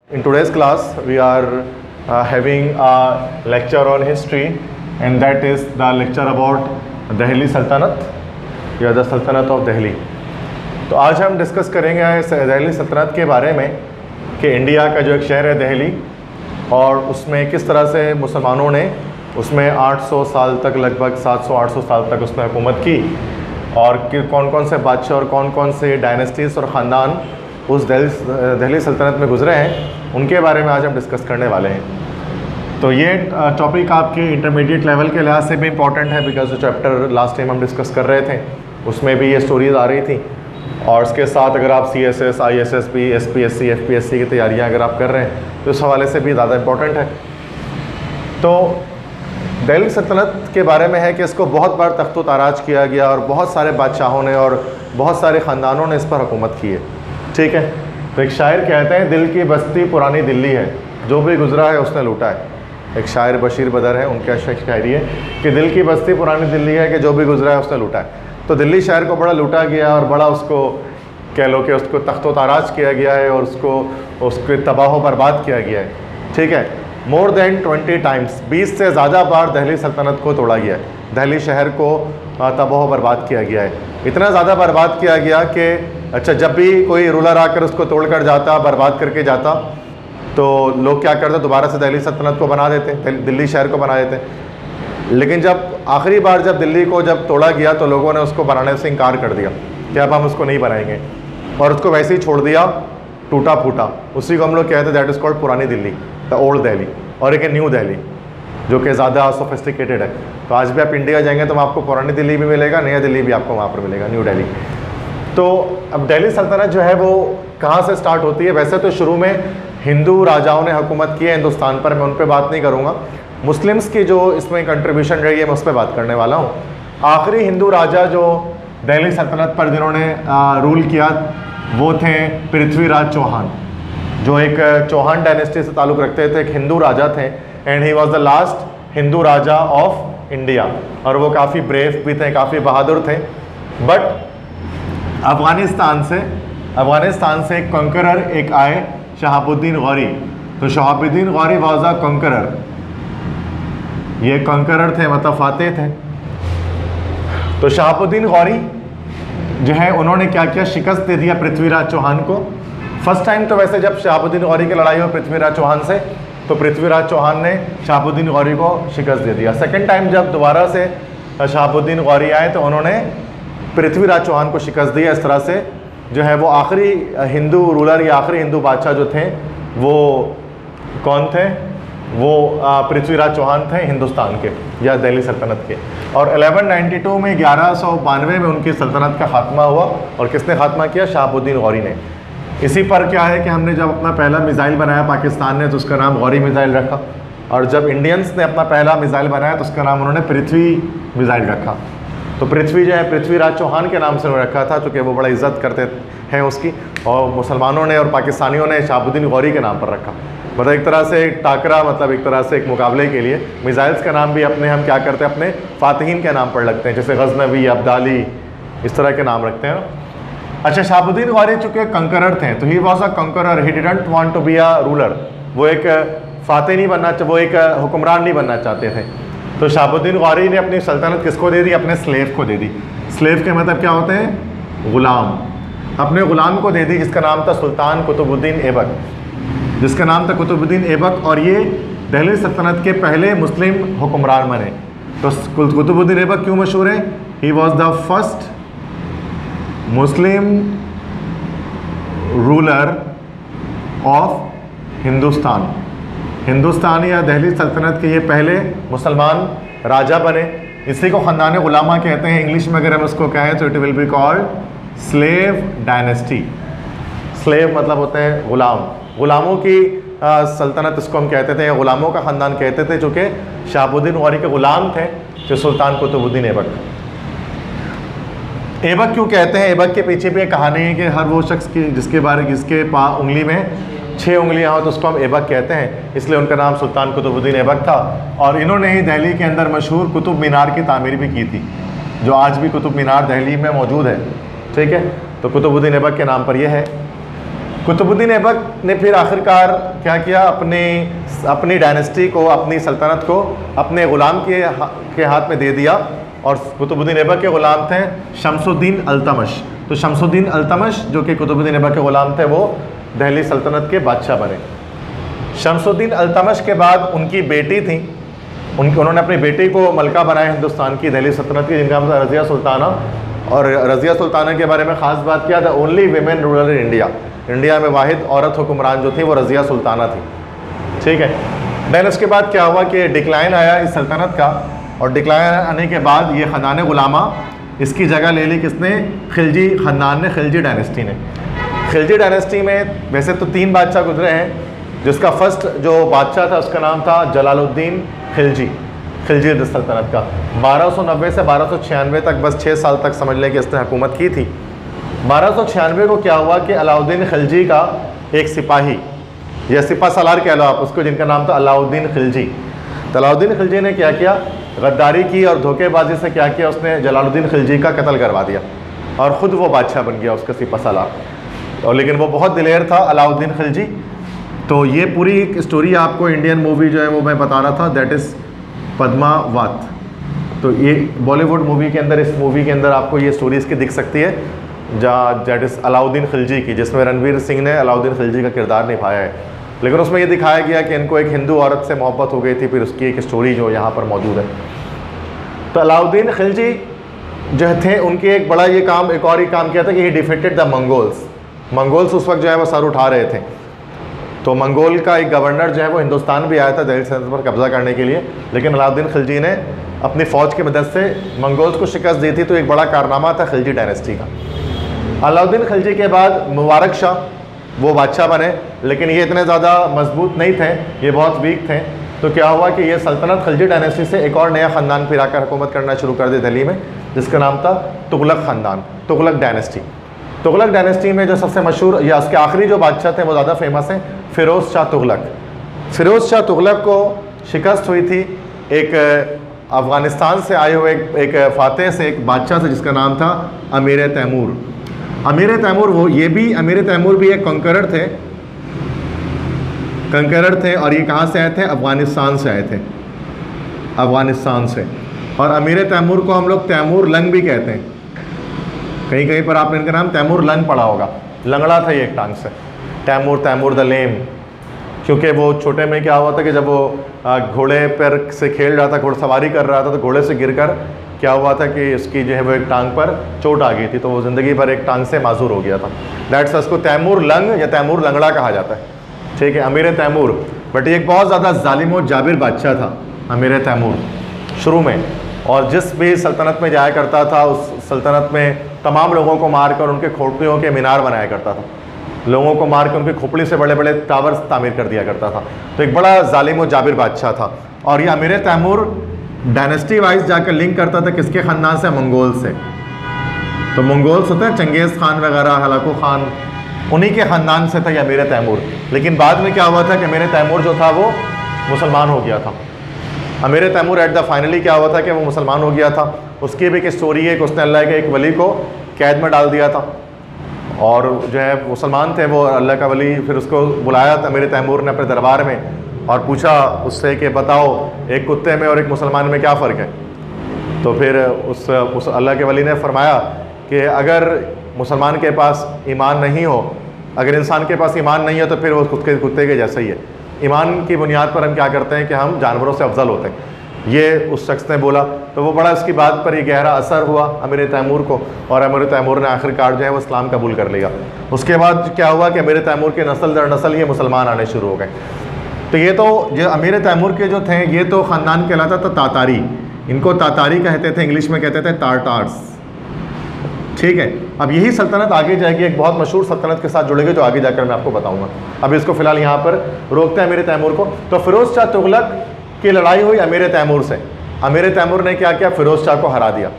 In today's class, we are having a lecture on history, and that is the lecture about Delhi Sultanate या the Sultanate of Delhi. तो आज हम discuss करेंगे दिल्ली सल्तनत के बारे में कि इंडिया का जो एक शहर है दिल्ली, और उसमें किस तरह से मुसलमानों ने उसमें 800 साल तक, लगभग 700-800 साल तक उसमें हुकूमत की, और कौन कौन से बादशाह और कौन कौन से डायनेस्टीज़ और ख़ानदान उस दिल्ली सल्तनत में गुजरे हैं, उनके बारे में आज हम डिस्कस करने वाले हैं। तो ये टॉपिक आपके इंटरमीडिएट लेवल के लिहाज से भी इम्पॉर्टेंट है, बिकॉज जो चैप्टर लास्ट टाइम हम डिस्कस कर रहे थे उसमें भी ये स्टोरीज़ आ रही थी, और इसके साथ अगर आप CSS, ISSB, SPSC, FPSC की तैयारियां अगर आप कर रहे हैं तो इस हवाले से भी ज़्यादा इम्पॉर्टेंट है। तो दिल्ली सल्तनत के बारे में है कि इसको बहुत बार तख्त ताराज किया गया, और बहुत सारे बादशाहों ने और बहुत सारे ख़ानदानों ने इस पर हुकूमत की है। ठीक है, तो एक शायर कहते हैं, दिल की बस्ती पुरानी दिल्ली है, जो भी गुजरा है उसने लूटा है। एक शायर बशीर बदर है, उनका शायरी है कि दिल की बस्ती पुरानी दिल्ली है कि जो भी गुजरा है उसने लूटा है। तो दिल्ली शहर को बड़ा लूटा गया, और बड़ा उसको कह लो कि उसको तख्त ताराज किया गया है, और उसके तबाह बर्बाद किया गया है। ठीक है, मोर देन 20 टाइम्स, 20 से ज़्यादा बार दिल्ली सल्तनत को तोड़ा गया है, दिल्ली शहर को तबाह बर्बाद किया गया है। इतना ज़्यादा बर्बाद किया गया कि अच्छा, जब भी कोई रूलर आकर उसको तोड़ कर जाता, बर्बाद करके जाता, तो लोग क्या करते, दोबारा से दिल्ली सल्तनत को बना देते, दिल्ली शहर को बना देते। लेकिन जब आखिरी बार जब दिल्ली को जब तोड़ा गया तो लोगों ने उसको बनाने से इनकार कर दिया कि अब हम उसको नहीं बनाएंगे, और उसको वैसे ही छोड़ दिया टूटा फूटा। उसी को हम लोग कहते हैं दैट इज़ कॉल्ड पुरानी दिल्ली, द ओल्ड दिल्ली, और एक न्यू दिल्ली जो कि ज़्यादा सोफिस्टिकेटेड है। तो आज भी आप इंडिया जाएंगे तो आपको पुरानी दिल्ली भी मिलेगा, नया दिल्ली भी आपको वहाँ पर मिलेगा, न्यू दिल्ली। तो अब दिल्ली सल्तनत जो है वो कहाँ से स्टार्ट होती है? वैसे तो शुरू में हिंदू राजाओं ने हुकूमत की है हिंदुस्तान पर, मैं उन पर बात नहीं करूँगा। मुस्लिम्स की जो इसमें कंट्रीब्यूशन रही है मैं उस पर बात करने वाला हूँ। आखिरी हिंदू राजा जो दिल्ली सल्तनत पर जिन्होंने रूल किया वो थे पृथ्वीराज चौहान, जो एक चौहान डायनेस्टी से ताल्लुक़ रखते थे, एक हिंदू राजा थे, and he was the last Hindu Raja of India, और वो काफ़ी ब्रेव भी थे, काफ़ी बहादुर थे। बट अफ़गानिस्तान से एक कंकरर एक आए, शहाबुद्दीन गौरी। तो शहाबुद्दीन गौरी वाज अ कंकरर, ये कंकरर थे, मतलब फातेह थे। तो शहाबुद्दीन गौरी जो है उन्होंने क्या किया, शिकस्त दे दिया पृथ्वीराज चौहान को। फर्स्ट टाइम तो वैसे जब शहाबुद्दीन गौरी की लड़ाई हो पृथ्वीराज चौहान से, तो पृथ्वीराज चौहान ने शहाबुद्दीन गौरी को शिकस्त दे दिया। सेकेंड टाइम जब दोबारा से शहाबुद्दीन गौरी आए तो उन्होंने पृथ्वीराज चौहान को शिकस्त दिया। इस तरह से जो है वो आखिरी हिंदू रूलर या आखिरी हिंदू बादशाह जो थे वो कौन थे? वो पृथ्वीराज चौहान थे हिंदुस्तान के या दिल्ली सल्तनत के। और 1192 में 1192 में उनकी सल्तनत का खात्मा हुआ, और किसने खात्मा किया? शहाबुद्दीन गौरी ने। इसी पर क्या है कि हमने जब अपना पहला मिसाइल बनाया पाकिस्तान ने तो उसका नाम गौरी मिसाइल रखा, और जब इंडियंस ने अपना पहला मिसाइल बनाया तो उसका नाम उन्होंने पृथ्वी मिसाइल रखा। तो पृथ्वी जो है पृथ्वीराज चौहान के नाम से उन्होंने रखा था, चूँकि वो बड़ा इज्जत करते हैं उसकी, और मुसलमानों ने और पाकिस्तानियों ने शहाबुद्दीन गौरी के नाम पर रखा। मतलब एक तरह से एक टाकरा, मतलब एक तरह से एक मुकाबले के लिए मिसाइल्स का नाम भी अपने हम क्या करते हैं, अपने फातिहीन के नाम पर लगते हैं, जैसे गजनवी, अब्दाली, इस तरह के नाम रखते हैं। अच्छा, शहाबुद्दीन गौरी चूँकि कंकरर थे, तो he was a conqueror, he didn't want to be a ruler. वो एक फातिह नहीं बनना, वो एक हुक्मरान नहीं बनना चाहते थे। तो शहाबुद्दीन गौरी ने अपनी सल्तनत किसको दे दी? अपने स्लेव को दे दी। स्लेव के मतलब क्या होते हैं? गुलाम। अपने गुलाम को दे दी, जिसका नाम था सुल्तान कुतुबुद्दीन ऐबक, जिसका नाम था कुतुबुद्दीन ऐबक, और ये दिल्ली सल्तनत के पहले मुस्लिम हुक्मरान बने। तो कुतुबुद्दीन ऐबक क्यों मशहूर है? ही was the first Muslim ruler of Hindustan. Hindustan या दिल्ली सल्तनत के ये पहले मुसलमान राजा बने। इसी को ख़ानदान गुलामा कहते हैं। इंग्लिश में अगर हम उसको कहें तो it will be called slave dynasty. Slave मतलब होते हैं गुलाम, गुलामों की सल्तनत इसको हम कहते थे, या गुलामों का ख़ानदान कहते थे, चूँकि शहाबुद्दीन गौरी के ग़ुलाम थे जो सुल्तान कुतुबुद्दीन ऐबक। ऐबक क्यों कहते हैं? ऐबक के पीछे भी एक कहानी है कि हर वो शख्स की जिसके उंगली में 6 उंगलियां हो तो उसको हम ऐबक कहते हैं, इसलिए उनका नाम सुल्तान कुतुबुद्दीन ऐबक था। और इन्होंने ही दिल्ली के अंदर मशहूर कुतुब मीनार की तामीर भी की थी, जो आज भी कुतुब मीनार दिल्ली में मौजूद है। ठीक है, तो कुतुबुद्दीन ऐबक के नाम पर यह है। कुतुबुद्दीन ऐबक ने फिर आखिरकार क्या किया, अपनी डायनेस्टी को, अपनी सल्तनत को अपने ग़ुलाम के हाथ में दे दिया। और कुतुबुद्दीन ऐबक के ग़ुलाम थे शमसुद्दीन अल्तमश। तो शमसुद्दीन अल्तमश जो कि कुतुबुद्दीन ऐबक के ग़ुलाम थे, वो दिल्ली सल्तनत के बादशाह बने। शमसुद्दीन अल्तमश के बाद उनकी बेटी थी, उन्होंने अपनी बेटी को मलका बनाया हिंदुस्तान की, दिल्ली सल्तनत की, जिनका नाम था रज़िया सुल्ताना। और रज़िया सुल्ताना के बारे में ख़ास बात किया था, only women ruler in India. India में वाहिद औरत हुक्मरान जो थी वो रज़िया सुल्ताना थी। ठीक है। देन उसके बाद क्या हुआ कि डिक्लाइन आया इस सल्तनत का, और डिक्लाइन आने के बाद ये ख़ानदान ग़ुलामा, इसकी जगह ले ली किसने? खिलजी ख़ानदान ने, खिलजी डायनेस्टी ने। खिलजी डायनेस्टी में वैसे तो 3 बादशाह गुजरे हैं, जिसका फर्स्ट जो बादशाह था उसका नाम था जलालुद्दीन खिलजी, खिलजी सल्तनत का। 1290 से 1296 तक, बस 6 साल तक समझ लें कि इसने हुकूमत की थी। 1296 को क्या हुआ कि अलाउद्दीन खिलजी का एक सिपाही, या सिपा सालार कह लो आप उसको, जिनका नाम था अलाउद्दीन खिलजी। तो अलाउद्दीन खिलजी ने क्या किया? गद्दारी की और धोखेबाजी से क्या किया? उसने जलालुद्दीन खिलजी का कत्ल करवा दिया और ख़ुद वो बादशाह बन गया, उसका सिपा सालार। और लेकिन वो बहुत दिलेर था अलाउद्दीन खिलजी। तो ये पूरी स्टोरी आपको इंडियन मूवी जो है वो मैं बता रहा था, दैट इज़ पद्मावत। तो ये बॉलीवुड मूवी के अंदर, इस मूवी के अंदर आपको ये स्टोरी इसकी दिख सकती है, जहाँ दैट इज़ अलाउद्दीन खिलजी की, जिसमें रणवीर सिंह ने अलाउद्दीन खिलजी का किरदार निभाया है। लेकिन उसमें ये दिखाया गया कि इनको एक हिंदू औरत से मोहब्बत हो गई थी, फिर उसकी एक स्टोरी जो यहाँ पर मौजूद है। तो अलाउद्दीन खिलजी जो थे, उनके एक बड़ा ये काम, एक और ही काम किया था कि ही डिफीटेड द मंगोल्स। मंगोल्स उस वक्त जो है वो सर उठा रहे थे। तो मंगोल का एक गवर्नर जो है वो हिंदुस्तान भी आया था दिल्ली सल्तनत पर कब्ज़ा करने के लिए, लेकिन अलाउद्दीन खिलजी ने अपनी फ़ौज की मदद से मंगोल्स को शिकस्त दी थी। तो एक बड़ा कारनामा था खिलजी डायनेस्टी का। अलाउद्दीन खिलजी के बाद मुबारक शाह वो बादशाह बने, लेकिन ये इतने ज़्यादा मजबूत नहीं थे, ये बहुत वीक थे। तो क्या हुआ कि ये सल्तनत खिलजी डायनेस्टी से एक और नया ख़ानदान फिर आकर हुकूमत करना शुरू कर दी दिल्ली में, जिसका नाम था तुगलक ख़ानदान, तुगलक डायनेस्टी। तुगलक डायनेस्टी में जो सबसे मशहूर या उसके आखिरी जो बादशाह थे वो ज़्यादा फेमस हैं, फ़िरोज़ शाह तुगलक। फ़िरोज़ शाह तुगलक को शिकस्त हुई थी एक अफ़गानिस्तान से आए हुए एक फ़ातह से, एक बादशाह से, जिसका नाम था अमीर तैमूर। अमीर तैमूर अमीर तैमूर भी एक कंकरर थे। और ये कहाँ से आए थे? अफ़गानिस्तान से आए थे, अफ़गानिस्तान से। और अमीर तैमूर को हम लोग तैमूर लंग भी कहते हैं। कहीं कहीं पर आपने इनका नाम तैमूर लंग पढ़ा होगा। लंगड़ा था ये एक टांग से, तैमूर द लेम। क्योंकि वो छोटे में क्या हुआ था कि जब वो घोड़े पर से खेल रहा था, घोड़सवारी कर रहा था, तो घोड़े से गिरकर क्या हुआ था कि उसकी जो है वो एक टांग पर चोट आ गई थी, तो वो ज़िंदगी भर एक टांग से माजूर हो गया था। दैट्स उसको तैमूर लंग या तैमूर लंगड़ा कहा जाता है। ठीक है, अमीर तैमूर। बट ये एक बहुत ज़्यादा जालिम और जाबिर बादशाह था अमीर तैमूर शुरू में, और जिस भी सल्तनत में जाया करता था उस सल्तनत में तमाम लोगों को मार कर उनके खोपड़ियों के मीनार बनाया करता था, लोगों को मार कर उनकी खोपड़ी से बड़े बड़े टावर्स तामीर कर दिया करता था। तो एक बड़ा जालिम और जाबिर बादशाह था। और ये अमीर तैमूर डायनेस्टी वाइज जाकर लिंक करता था किसके ख़ानदान से? मंगोल से। तो मंगोल्स होते हैं चंगेज़ खान वगैरह, हलाकू खान, उन्हीं के ख़ानदान से था ये अमीर तैमूर। लेकिन बाद में क्या हुआ था कि अमीर तैमूर जो था वो मुसलमान हो गया था। अमीर तैमूर एट द फाइनली क्या हुआ था कि वो मुसलमान हो गया था। उसकी भी एक स्टोरी है कि उसने अल्लाह के एक वली को कैद में डाल दिया था, और जो है मुसलमान थे वो, अल्लाह का वली। फिर उसको बुलाया था अमीर तैमूर ने अपने दरबार में और पूछा उससे कि बताओ एक कुत्ते में और एक मुसलमान में क्या फ़र्क है? तो फिर उस अल्लाह के वली ने फरमाया कि अगर मुसलमान के पास ईमान नहीं हो, अगर इंसान के पास ईमान नहीं है तो फिर वो कुत्ते के जैसा ही है। ईमान की बुनियाद पर हम क्या करते हैं कि हम जानवरों से अफजल होते हैं, ये उस शख्स ने बोला। तो वो बड़ा इसकी बात पर ये गहरा असर हुआ अमीर तैमूर को, और अमीर तैमूर ने आखिरकार जो है वो इस्लाम कबूल कर लिया। उसके बाद क्या हुआ कि अमीर तैमूर के नस्ल दर नस्ल ये मुसलमान आने शुरू हो गए। तो ये अमीर तैमूर के जो थे ये तो ख़ानदान कहलाता था तातारी, इनको तातारी कहते थे, इंग्लिश में कहते थे टार्टार्स। ठीक है, अब यही सल्तनत आगे जाएगी, एक बहुत मशहूर सल्तनत के साथ जुड़ेगी जो आगे जाकर मैं आपको बताऊंगा। अब इसको फ़िलहाल यहाँ पर रोकते हैं अमीर तैमूर को। तो फ़िरोज़ शाह तुगलक की लड़ाई हुई अमीर तैमूर से। अमीर तैमूर ने क्या किया? फ़िरोज़ शाह को हरा दिया,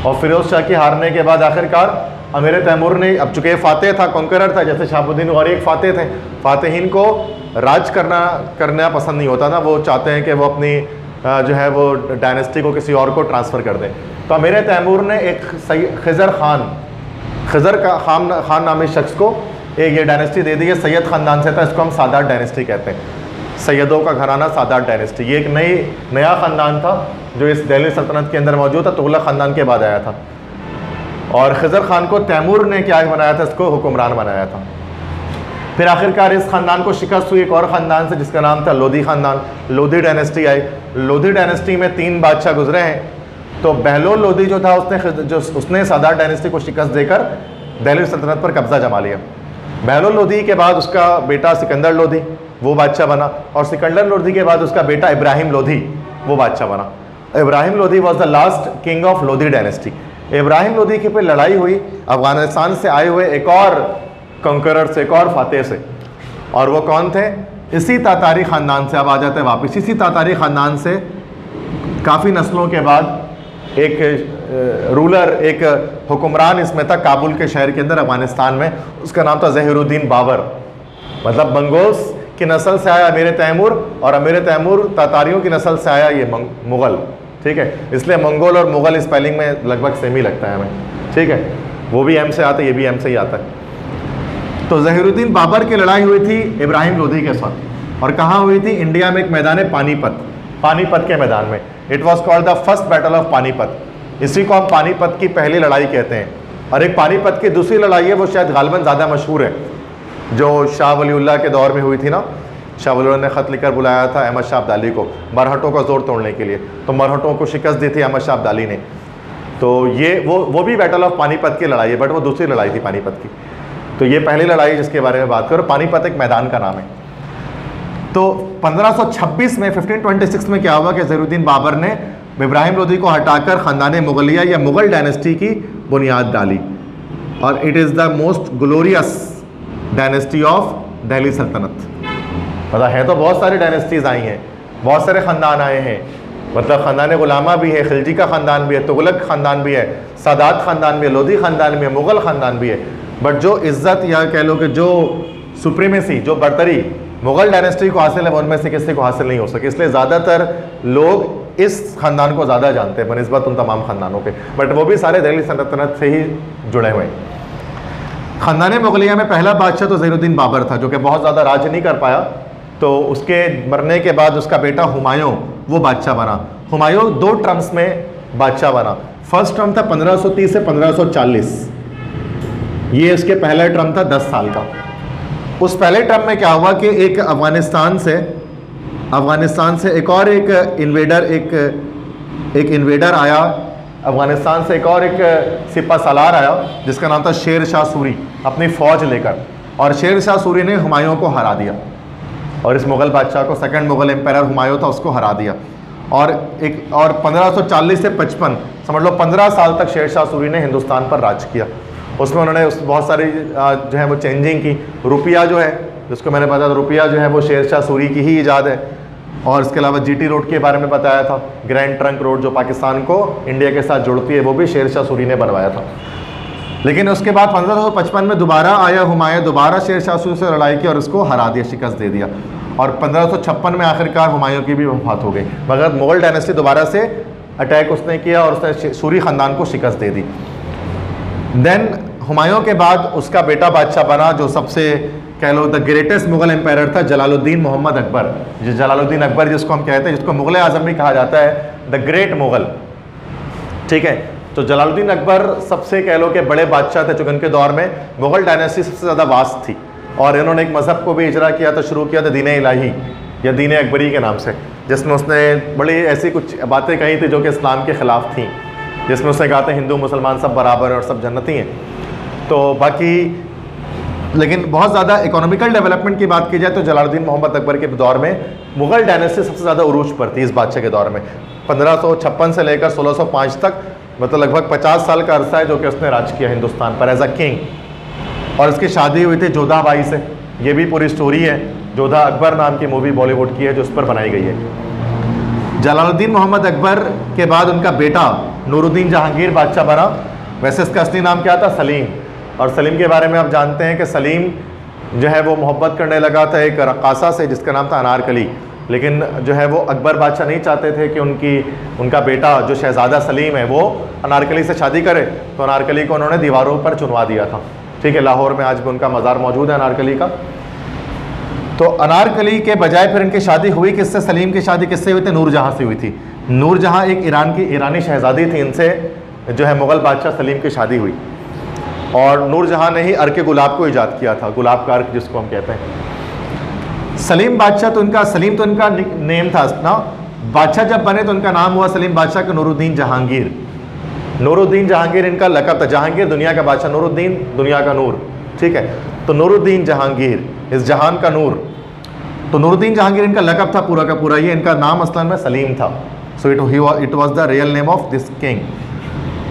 और फ़िरोज़ शाह की हारने के बाद आखिरकार अमीर तैमूर ने, अब चूँकि फ़ातह था, कॉन्करर था, जैसे शहाबुद्दीन गौरी एक फ़ातह थे, फ़ातहीन को राज करना पसंद नहीं होता था, वो चाहते हैं कि वो अपनी जो है वो डायनेस्टी को किसी और को ट्रांसफ़र कर दें। तो अमीर तैमूर ने एक खिज़र खान नामी शख्स को एक ये डायनेस्टी दे दी है, सैयद ख़ानदान से था, इसको हम सादात डायनेस्टी कहते हैं, सैयदों का घराना सादात डायनेस्टी। ये एक नया ख़ानदान था जो इस दिल्ली सल्तनत के अंदर मौजूद था, तुगलक ख़ानदान के बाद आया था। और खिज़र ख़ान को तैमूर ने क्या बनाया था, इसको हुक्मरान बनाया था। फिर आखिरकार इस ख़ानदान को शिकस्त हुई एक और ख़ानदान से जिसका नाम था लोधी ख़ानदान। लोधी डायनेस्टी आई। लोधी डायनेस्टी में 3 बादशाह गुजरे हैं। तो बहलोल लोधी जो था उसने सादात डायनेस्टी को शिकस्त देकर दिल्ली सल्तनत पर कब्ज़ा जमा लिया। बहलोल लोधी के बाद उसका बेटा सिकंदर लोधी वो बादशाह बना, और सिकंदर लोधी के बाद उसका बेटा इब्राहिम लोधी वो बादशाह बना। Ibrahim Lodhi was the last king of Lodhi dynasty. Ibrahim Lodhi की फिर लड़ाई हुई अफ़गानिस्तान से आए हुए एक और कंकरर से, एक और फातेह से, और वो कौन थे, इसी तातारी ख़ानदान से। अब आ जाते हैं वापस, इसी तातारी ख़ानदान से काफ़ी नस्लों के बाद एक रूलर, एक हुक्मरान इसमें था काबुल के शहर के अंदर अफ़गानिस्तान में, उसका नाम था ज़हीरुद्दीन बाबर। मतलब मंगोल्स की नस्ल से आया अमीर तैमूर, और अमीर तैमूर तातारियों की नस्ल से आया ये मुग़ल। ठीक है, इसलिए मंगोल और मुग़ल स्पेलिंग में लगभग सेम ही लगता है हमें। ठीक है, वो भी एम से आता है, ये भी एम से ही आता है। तो ज़हीरुद्दीन बाबर की लड़ाई हुई थी इब्राहिम लोधी के साथ, और कहाँ हुई थी, इंडिया में एक मैदान है पानीपत के मैदान में। It was called the first battle of Panipat. इसी को हम पानीपत की पहली लड़ाई कहते हैं। और एक पानीपत की दूसरी लड़ाई है, वो शायद गालिबन ज़्यादा मशहूर है, जो शाह वलीउल्लाह के दौर में हुई थी ना। शाह वलीउल्लाह ने ख़त लिखकर बुलाया था अहमद शाह अब्दाली को मरहटों का जोर तोड़ने के लिए, तो मरहटों को शिकस्त दी थी अहमद शाह अब्दाली ने। तो ये वो भी बैटल ऑफ पानीपत की लड़ाई है, बट वो दूसरी लड़ाई थी पानीपत की। तो ये पहली लड़ाई जिसके बारे में बात करो, पानीपत एक मैदान का नाम है। तो 1526 में 1526 में क्या हुआ कि ज़हीरुद्दीन बाबर ने इब्राहिम लोधी को हटाकर ख़ानदान मुग़लिया या मुग़ल डायनेस्टी की बुनियाद डाली, और it is the most glorious dynasty of Delhi सल्तनत। मतलब है तो बहुत सारी डायनेस्टीज़ आई हैं, बहुत सारे ख़ानदान आए हैं, मतलब ख़ानदान गुलामा भी है, खिलजी का ख़ानदान भी है, तुगलक ख़ानदान भी है, सादात ख़ानदान भी है, लोधी ख़ानदान भी है, मुग़ल ख़ानदान भी है। बट जो इज़्ज़त या कह लो कि जो सुप्रीमेसी, जो बरतरी मुग़ल डायनेस्टी को हासिल है, वो उनमें से किसी को हासिल नहीं हो सके। इसलिए ज़्यादातर लोग इस ख़ानदान को ज़्यादा जानते हैं बनिस्बत उन तमाम ख़ानदानों के, बट वो भी सारे दिल्ली सल्तनत से ही जुड़े हुए हैं। ख़ानदान मुग़लिया में पहला बादशाह तो ज़हीरुद्दीन बाबर था, जो कि बहुत ज़्यादा राज नहीं कर पाया। तो उसके मरने के बाद उसका बेटा हुमायूं वो बादशाह बना। हुमायूं 2 टर्म्स में बादशाह बना। फर्स्ट टर्म था 1530 से 1540, ये इसके पहला टर्म था 10 साल का। उस पहले टर्म में क्या हुआ कि एक अफ़गानिस्तान से एक और एक इन्वेडर आया, अफ़गानिस्तान से एक और एक सिपा सालार आया जिसका नाम था शेर शाह सूरी, अपनी फ़ौज लेकर, और शेर शाह सूरी ने हुमायूं को हरा दिया, और इस मुग़ल बादशाह को, सेकंड मुग़ल एम्पायर हुमायूं था, उसको हरा दिया। और 1540 से 55 समझ लो 15 साल तक शेर शाह सूरी ने हिंदुस्तान पर राज किया। उसमें उन्होंने बहुत सारी जो है वो चेंजिंग की। रुपया जो है, जिसको मैंने बताया था, रुपया जो है वो शेर शाह सूरी की ही ईजाद है। और इसके अलावा जीटी रोड के बारे में बताया था, ग्रैंड ट्रंक रोड जो पाकिस्तान को इंडिया के साथ जोड़ती है, वो भी शेर शाह सूरी ने बनवाया था। लेकिन उसके बाद 1555 में दोबारा आया हुमायूं, दोबारा शेर शाह सूरी से लड़ाई की और उसको हरा दिया, शिकस्त दे दिया। और 1556 में आखिरकार हुमायूं की भी वफात हो गई, मगर मुग़ल डायनेस्टी दोबारा से अटैक उसने किया और उसने सूरी ख़ानदान को शिकस्त दे दी। देन हुमायूं के बाद उसका बेटा बादशाह बना, जो सबसे कह लो द ग्रेटेस्ट मुग़ल एम्पायर था, जलालुद्दीन मोहम्मद अकबर। जो जलालुद्दीन अकबर जिसको हम कहते हैं, जिसको मुग़ल आज़म भी कहा जाता है, द ग्रेट मुग़ल। ठीक है, तो जलालुद्दीन अकबर सबसे कह लो कि बड़े बादशाह थे, चूँकि उनके दौर में मुग़ल डायनेस्टी सबसे ज़्यादा वास्ट थी, और इन्होंने एक मज़हब को भी इजरा किया था, शुरू किया था दीन इलाही या दीन अकबरी के नाम से, जिसमें उसने बड़ी ऐसी कुछ बातें कही थी जो कि इस्लाम के ख़िलाफ़ थी, जिसमें उसने कहा था हिंदू मुसलमान सब बराबर हैं और सब जन्नती हैं। तो बाकी लेकिन बहुत ज़्यादा इकोनॉमिकल डेवलपमेंट की बात की जाए तो जलालुद्दीन मोहम्मद अकबर के दौर में मुग़ल डायनेस्टी सबसे ज़्यादा उरूज पर थी। इस बादशाह के दौर में 1556 से लेकर 1605 तक, मतलब लगभग 50 साल का अरसा है जो कि उसने राज किया हिंदुस्तान पर एज अ किंग। और इसकी शादी हुई थी जोधा बाई से, ये भी पूरी स्टोरी है। जोधा अकबर नाम की मूवी बॉलीवुड की है जो उस पर बनाई गई है। जलालुद्दीन मोहम्मद अकबर के बाद उनका बेटा नूरुद्दीन जहांगीर बादशाह बना। वैसे इसका असली नाम क्या था? सलीम। और सलीम के बारे में आप जानते हैं कि सलीम जो है वो मोहब्बत करने लगा था एक रक़ासा से जिसका नाम था अनारकली, लेकिन जो है वो अकबर बादशाह नहीं चाहते थे कि उनका बेटा जो शहज़ादा सलीम है वो अनारकली से शादी करे, तो अनारकली को उन्होंने दीवारों पर चुनवा दिया था। ठीक है, लाहौर में आज भी उनका मज़ार मौजूद है अनारकली का। तो अनारकली के बजाय फिर इनकी शादी हुई किससे? सलीम की शादी किससे हुई थी? नूरजहाँ से हुई थी। नूरजहाँ एक ईरानी शहज़ादी थी, इनसे जो है मुग़ल बादशाह सलीम की शादी हुई। और नूरजहाँ ने ही अर्क गुलाब को ईजाद किया था, गुलाब का अर्क जिसको हम कहते हैं। सलीम बादशाह तो इनका, सलीम तो इनका नेम था ना, बादशाह जब बने तो इनका नाम हुआ सलीम बादशाह के नूरुद्दीन जहांगीर। नूरुद्दीन जहांगीर इनका लक़ब था। जहांगीर दुनिया का बादशाह, नूरुद्दीन दुनिया का नूर, ठीक है। तो नूरुद्दीन जहांगीर, इस जहान का नूर। तो नूरुद्दीन जहांगीर इनका लक़ब था पूरा का पूरा, ये इनका नाम असल में सलीम था। So it was the real name of this king.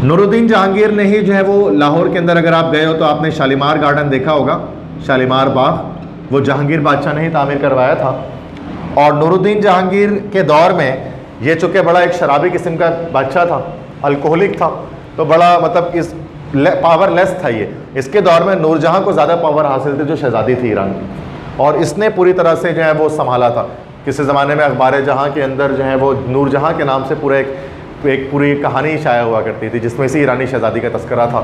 Nooruddin Jahangir ने ही जो है वो लाहौर के अंदर अगर आप गए हो तो आपने शालीमार गार्डन देखा होगा, शालीमार बाग, वो जहांगीर बादशाह ने ही तामीर करवाया था। और नूरुद्दीन जहांगीर के दौर में ये चूँकि बड़ा एक शराबी किस्म का बादशाह था, अल्कोहलिक था, तो बड़ा मतलब इस पावरलेस था ये। इसके दौर में नूरजहाँ को ज़्यादा पावर हासिल थी जो शहज़ादी थी ईरान की, और इसने पूरी तरह से जो है वो संभाला था। किसी ज़माने में अखबार जहाँ के अंदर जो है वो नूरजहाँ के नाम से पूरा एक पूरी कहानी शाया हुआ करती थी, जिसमें से ईरानी शहज़ादी का तस्करा था,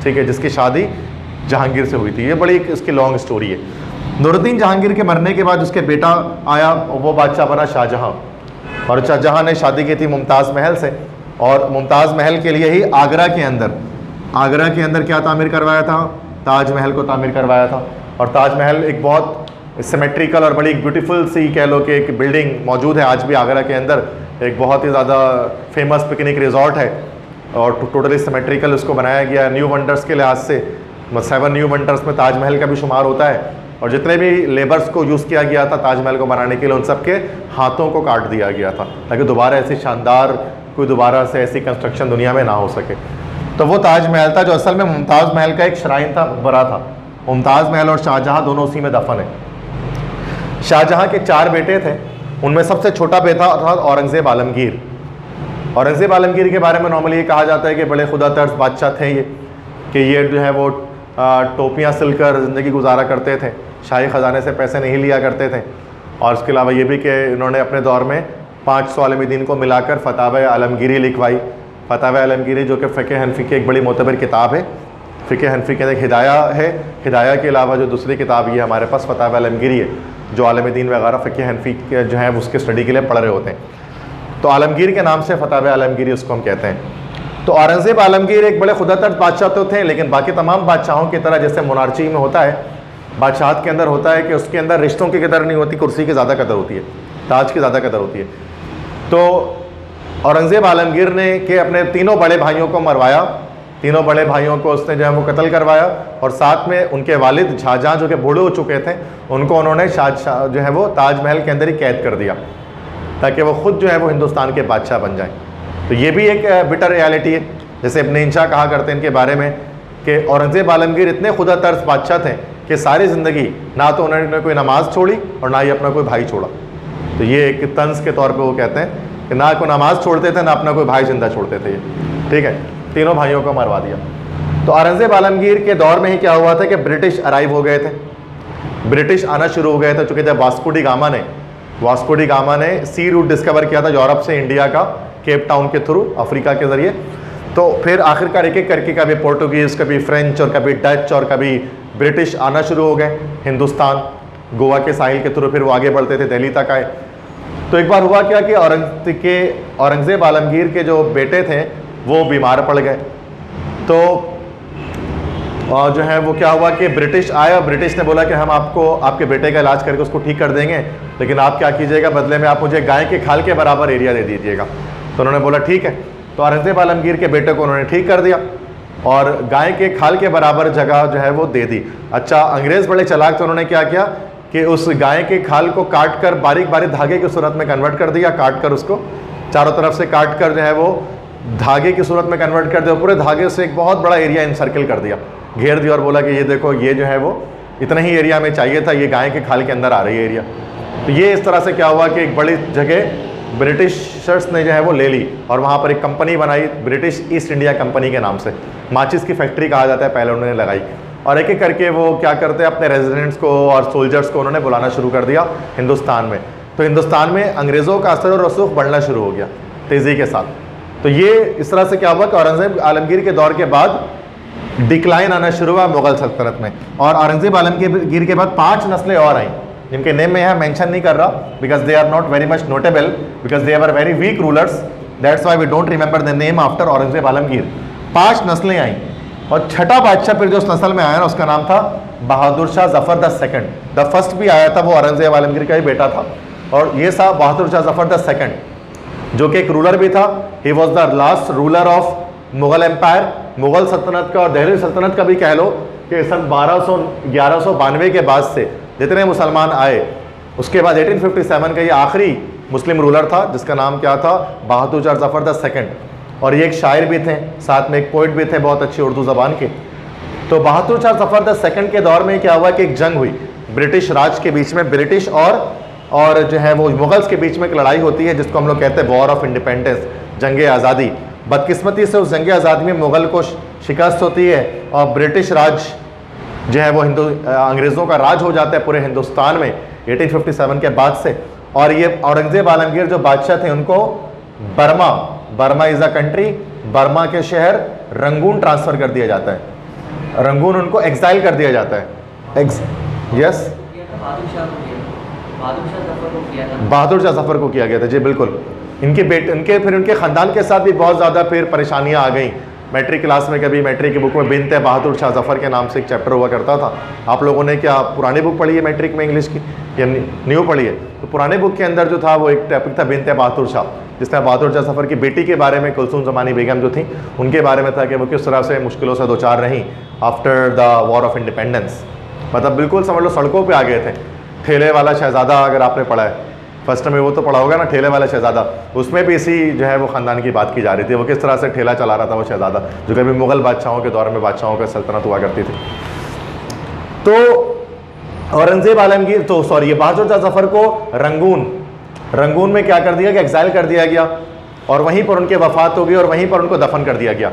ठीक है, जिसकी शादी जहांगीर से हुई थी। ये बड़ी इसकी लॉन्ग स्टोरी है। नूरुद्दीन जहांगीर के मरने के बाद उसके बेटा आया, वो बादशाह बना शाहजहाँ, और शाहजहाँ ने शादी की थी मुमताज़ महल से, और मुमताज़ महल के लिए ही आगरा के अंदर क्या तामीर करवाया था? ताज महल को तामीर करवाया था। और ताज महल एक बहुत सिमेट्रिकल और बड़ी ब्यूटीफुल सी कह लो कि एक बिल्डिंग मौजूद है आज भी आगरा के अंदर, एक बहुत ही ज़्यादा फेमस पिकनिक रिजॉर्ट है, और टोटली सिमेट्रिकल उसको बनाया गया है। न्यू वंडर्स के लिहाज से 7 न्यू वंडर्स में ताजमहल का भी शुमार होता है, और जितने भी लेबर्स को यूज़ किया गया था ताजमहल को बनाने के लिए, उन सब के हाथों को काट दिया गया था ताकि दोबारा ऐसी शानदार कोई दोबारा से ऐसी कंस्ट्रक्शन दुनिया में ना हो सके। तो वो ताजमहल था जो असल में मुमताज़ महल का एक श्राइन था, मकबरा था। मुमताज़ महल और शाहजहाँ दोनों उसी में दफन है। शाहजहाँ के 4 बेटे थे, उनमें सबसे छोटा बेटा था औरंगज़ेब आलमगीर। औरंगज़ेब आलमगीर के बारे में नॉर्मली ये कहा जाता है कि बड़े खुदा तर्ज बादशाह थे ये, कि ये जो है वो टोपियाँ सिलकर ज़िंदगी गुजारा करते थे, शाही ख़जाने से पैसे नहीं लिया करते थे। और उसके अलावा ये भी कि इन्होंने अपने दौर में 500 आलम-ए-दीन को मिलाकर फतावा आलमगीरी लिखवाई। फतावा आलमगीरी जो कि फ़िक़्ह हनफ़ी की एक बड़ी मोतबर किताब है। फ़िक़्ह हनफ़ी के अंदर हिदाया है, हिदाया के अलावा जो दूसरी किताब ये हमारे पास फतावा आलमगीरी है, जो आलम-ए-दीन वगैरह फ़िक़्ह हनफ़ी के जो है उसके स्टडी के लिए पढ़ रहे होते हैं। तो आलमगीर के नाम से फतावा आलमगीरी उसको हम कहते हैं। तो औरंगज़ेब आलमगीर एक बड़े खुदातर्ज बादशाह तो थे, लेकिन बाकी तमाम बादशाहों की तरह जैसे मोनार्ची में होता है, बादशाहत के अंदर होता है कि उसके अंदर रिश्तों की कदर नहीं होती, कुर्सी की ज़्यादा कदर होती है, ताज की ज़्यादा कदर होती है। तो औरंगज़ेब आलमगीर ने के अपने तीनों बड़े भाइयों को मरवाया, तीनों बड़े भाइयों को उसने जो है वो कत्ल करवाया, और साथ में उनके वालिद शाहजहाँ जो कि बूढ़े हो चुके थे, उनको उन्होंने शाह जो है वो ताजमहल के अंदर ही कैद कर दिया ताकि वो ख़ुद जो है वो हिंदुस्तान के बादशाह बन जाएँ। तो ये भी एक बिटर रियलिटी है। जैसे इब्न इंशा कहा करते हैं इनके बारे में कि औरंगज़ेब आलमगीर इतने खुदा तर्ज बादशाह थे कि सारी ज़िंदगी ना तो उन्होंने कोई नमाज़ छोड़ी और ना ही अपना कोई भाई छोड़ा। तो ये एक तंज के तौर पे वो कहते हैं कि ना कोई नमाज़ छोड़ते थे ना अपना कोई भाई जिंदा छोड़ते थे ये, ठीक है। तीनों भाइयों को मरवा दिया। तो औरंगज़ेब आलमगीर के दौर में ही क्या हुआ था कि ब्रिटिश अराइव हो गए थे, ब्रिटिश आना शुरू हो गए थे। चूँकि जब वास्को डी गामा ने सी रूट डिस्कवर किया था यूरोप से इंडिया का, केप टाउन के थ्रू, अफ्रीका के ज़रिए, तो फिर आखिरकार एक एक करके कभी पोर्टुगीज़, कभी फ्रेंच और कभी डच और कभी ब्रिटिश आना शुरू हो गए हिंदुस्तान, गोवा के साहिल के थ्रू। फिर वो आगे बढ़ते थे, दिल्ली तक आए। तो एक बार हुआ क्या कि औरंगज़ेब आलमगीर के जो बेटे थे वो बीमार पड़ गए। तो जो है वो क्या हुआ कि ब्रिटिश आया, ब्रिटिश ने बोला कि हम आपको आपके बेटे का इलाज करके उसको ठीक कर देंगे, लेकिन आप क्या कीजिएगा, बदले में आप मुझे गाय के खाल के बराबर एरिया दे दीजिएगा। तो उन्होंने बोला ठीक है। तो औरंगज़ेब आलमगीर के बेटे को उन्होंने ठीक कर दिया और गाय के खाल के बराबर जगह जो है वो दे दी। अच्छा, अंग्रेज़ बड़े चालाक, तो उन्होंने क्या किया कि उस गाय के खाल को काट कर बारीक बारीक धागे की सूरत में कन्वर्ट कर दिया, काट कर उसको चारों तरफ से काट कर जो है वो धागे की सूरत में कन्वर्ट कर दिया। पूरे धागे से एक बहुत बड़ा एरिया इनसर्किल कर दिया, घेर दिया, और बोला कि ये देखो, ये जो है वो इतना ही एरिया में चाहिए था, ये गाय के खाल के अंदर आ रही है एरिया। तो ये इस तरह से क्या हुआ कि एक बड़ी जगह ब्रिटिशर्स ने जो है वो ले ली और वहाँ पर एक कंपनी बनाई, ब्रिटिश ईस्ट इंडिया कंपनी के नाम से। माचिस की फैक्ट्री कहा जाता है, पहले उन्होंने लगाई, और एक एक करके वो क्या करते हैं, अपने रेजिडेंट्स को और सोल्जर्स को उन्होंने बुलाना शुरू कर दिया हिंदुस्तान में। तो हिंदुस्तान में अंग्रेज़ों का असर और रसूख बढ़ना शुरू हो गया तेज़ी के साथ। तो ये इस तरह से क्या हुआ कि औरंगज़ेब आलमगीर के दौर के बाद डिक्लाइन आना शुरू हुआ मुगल सल्तनत में। और औरंगजेब आलमगीर के बाद 5 नस्लें और आई, जिनके नेम में यहाँ मेंशन नहीं कर रहा, because they are not very much notable, because they are very weak rulers, that's why we don't remember the name after Aurangzeb Alamgir. 5 नस्लें आई, और छठा बादशाह फिर जो उस नस्ल में आया ना, उसका नाम था Bahadur Shah Zafar the second. The first भी आया था, वो औरंगजेब आलमगीर का ही बेटा था, और ये था बहादुर शाह जफर द सेकंड, जो कि एक रूलर भी था। He was the last ruler of Mughal empire, Mughal सल्तनत का और दिल्ली सल्तनत का भी कह लो, कि सन 1192 के बाद से जितने मुसलमान आए, उसके बाद 1857 का ये आखिरी मुस्लिम रूलर था, जिसका नाम क्या था, बहादुर शाह जफर द सेकंड। और ये एक शायर भी थे, साथ में एक पोइट भी थे, बहुत अच्छी उर्दू ज़बान के। तो बहादुर शाह जफर द सेकंड के दौर में क्या हुआ कि एक जंग हुई ब्रिटिश राज के बीच में, ब्रिटिश और जो है वो मुगल्स के बीच में एक लड़ाई होती है, जिसको हम लोग कहते हैं वॉर ऑफ इंडिपेंडेंस, जंग आज़ादी। बदकिस्मती से उस जंग आज़ादी में मुगल को शिकस्त होती है, और ब्रिटिश राज जो है वो अंग्रेज़ों का राज हो जाता है पूरे हिंदुस्तान में 1857 के बाद से। और ये औरंगजेब आलमगीर जो बादशाह थे, उनको Burma is a country, Burma के शहर रंगून ट्रांसफ़र कर दिया जाता है, रंगून उनको एग्जाइल कर दिया जाता है। यस, बहादुर शाह जफर को किया गया था जी, बिल्कुल। इनके ख़ानदान के साथ भी बहुत ज़्यादा फिर परेशानियाँ आ गई। मैट्रिक क्लास में कभी मैट्रिक की बुक में बिनते बहादुर शाह जफर के नाम से एक चैप्टर हुआ करता था। आप लोगों ने क्या पुरानी बुक पढ़ी है मैट्रिक में इंग्लिश की, या न्यू पढ़ी है? तो पुराने बुक के अंदर जो था वो एक टॉपिक था बिनते बहादुर शाह, जिसमें बहादुर शाह जफर की बेटी के बारे में, कुलसूम ज़मानी बेगम जो थी, उनके बारे में था कि वो किस तरह से मुश्किलों से दो चार रहीं after the war of independence. मतलब बिल्कुल समझ लो सड़कों पर आ गए थे। ठेले वाला शहज़ादा अगर आपने पढ़ा है फर्स्ट में, वो तो पढ़ा होगा ना, ठेले वाला शहज़ादा, उसमें भी इसी जो है वो ख़ानदान की बात की जा रही थी। वो किस तरह से ठेला चला रहा था वो शहज़ादा, जो कभी मुग़ल बादशाहों के दौर में बादशाहों का सल्तनत हुआ करती थी। तो औरंगजेब आलमगीर, तो सॉरी, ये बहादुर शाह जफर को रंगून में क्या कर दिया गया, एग्जाइल कर दिया गया, और वहीं पर उनकी वफात हो गई, और वहीं पर उनको दफन कर दिया गया।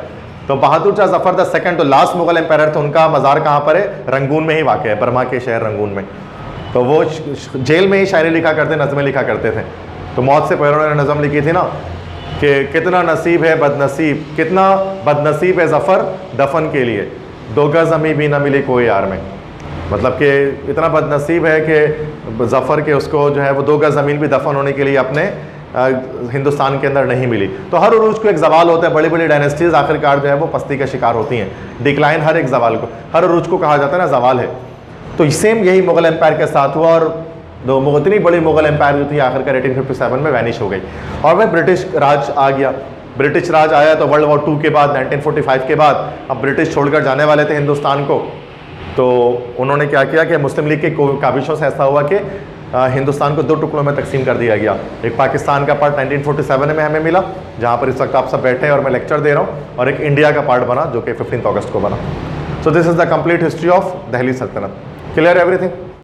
तो बहादुर शाह जफर द सेकंड, तो लास्ट मुग़ल एम्पायर थे, उनका मज़ार कहाँ पर है? रंगून में ही वाक़ है, बर्मा के शहर रंगून में। तो वो जेल में ही शायरी लिखा करते, नज़में लिखा करते थे। तो मौत से पहले उन्होंने नज़म लिखी थी ना कि कितना नसीब है बदनसीब, कितना बदनसीब है ज़फ़र दफन के लिए, 2 गज़ ज़मीं भी ना मिली कोई यार में। मतलब कि इतना बदनसीब है कि ज़फ़र के उसको जो है वो 2 गज़ ज़मीन भी दफन होने के लिए अपने हिंदुस्तान के अंदर नहीं मिली। तो हर उरूज को एक जवाल होता है, बड़ी बड़ी डायनेस्टीज़ आखिरकार जो है वो पस्ती का शिकार होती हैं। डिक्लाइन हर एक जवाल को, हर उरूज को कहा जाता है ना जवाल है। तो सेम यही मुग़ल एम्पायर के साथ हुआ, और इतनी बड़ी मुग़ल एम्पायर जो थी आखिरकार 1857 में वैनिश हो गई, और वह ब्रिटिश राज आ गया। ब्रिटिश राज आया तो वर्ल्ड वॉर 2 के बाद, 1945 के बाद, अब ब्रिटिश छोड़कर जाने वाले थे हिंदुस्तान को। तो उन्होंने क्या किया कि मुस्लिम लीग की काविशों से ऐसा हुआ कि हिंदुस्तान को 2 टुकड़ों में तकसीम कर दिया गया। एक पाकिस्तान का पार्ट 1947 में हमें मिला, जहाँ पर इस वक्त आप सब बैठे हैं और मैं लेक्चर दे रहा हूँ, और एक इंडिया का पार्ट बना जो कि 15 अगस्त को बना। So this is the complete history of Delhi सल्तनत। Clear everything?